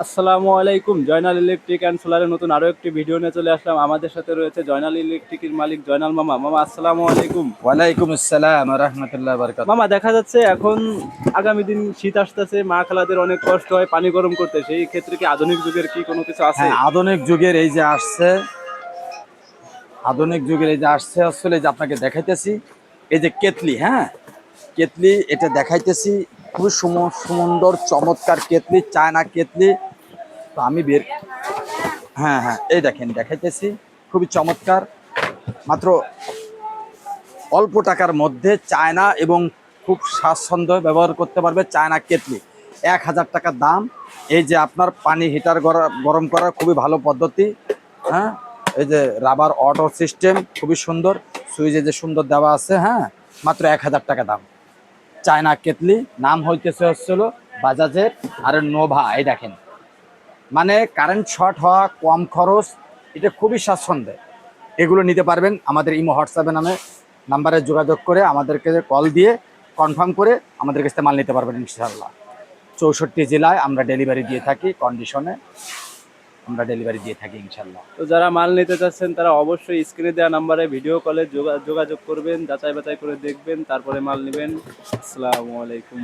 আসসালামু আলাইকুম। Joynal electric and সোলারের নতুন আরো একটি ভিডিও নিয়ে চলে আসলাম। আমাদের সাথে রয়েছে জয়নাল ইলেকট্রিকের মালিক জয়নাল মামা। মামা আসসালামু আলাইকুম। ওয়ালাইকুম আসসালাম রহমতুল্লাহ বরকাত। মামা দেখা যাচ্ছে এখন আগামী দিন শীত আসতেছে, মা খালাদের অনেক কষ্ট হয় পানি গরম করতে। সেই ক্ষেত্রে কি আধুনিক যুগের কি কোনো কিছু আছে? হ্যাঁ, আধুনিক যুগের এই যে আসছে, আধুনিক যুগের এই যে আসছে আসলে যে আপনাকে দেখাইতেছি, এই যে কেতলি। হ্যাঁ, কেতলি এটা দেখাইতেছি, খুবই সুন্দর চমৎকার কেতলি, চায়না কেতলি। তো আমি বের, হ্যাঁ হ্যাঁ, এই দেখেন দেখাইতেছি, খুবই চমৎকার। মাত্র অল্প টাকার মধ্যে চায়না এবং খুব স্বাচ্ছন্দ্য ব্যবহার করতে পারবে চায়না কেতলি। 1000 টাকা দাম। এই যে আপনার পানি হিটার গরম করার খুবই ভালো পদ্ধতি। হ্যাঁ, এই যে রাবার অটো সিস্টেম, খুবই সুন্দর, সুইচে যে সুন্দর দেওয়া আছে। হ্যাঁ, মাত্র 1000 টাকা দাম। চায়না কেতলি, নাম হইতেছে হচ্ছিল বাজাজের আর নোভা। এই দেখেন, মানে কারেন্ট শর্ট হওয়া, কম খরচ, এটা খুবই স্বাচ্ছন্দ্যে। এগুলো নিতে পারবেন আমাদের ইমো হোয়াটসঅ্যাপে নাম্বারে যোগাযোগ করে আমাদেরকে কল দিয়ে কনফার্ম করে আমাদের কাছে মাল নিতে পারবেন ইনশাআল্লাহ। 64 জেলায় আমরা ডেলিভারি দিয়ে থাকি, কন্ডিশনে আমরা ডেলিভারি দিয়ে থাকি ইনশাআল্লাহ। তো যারা মাল নিতে চাচ্ছেন তারা অবশ্যই স্ক্রিনে দেওয়া নাম্বারে ভিডিও কলে যোগাযোগ করবেন, যাচাই বাছাই করে দেখবেন, তারপরে মাল নেবেন। আসসালামু আলাইকুম।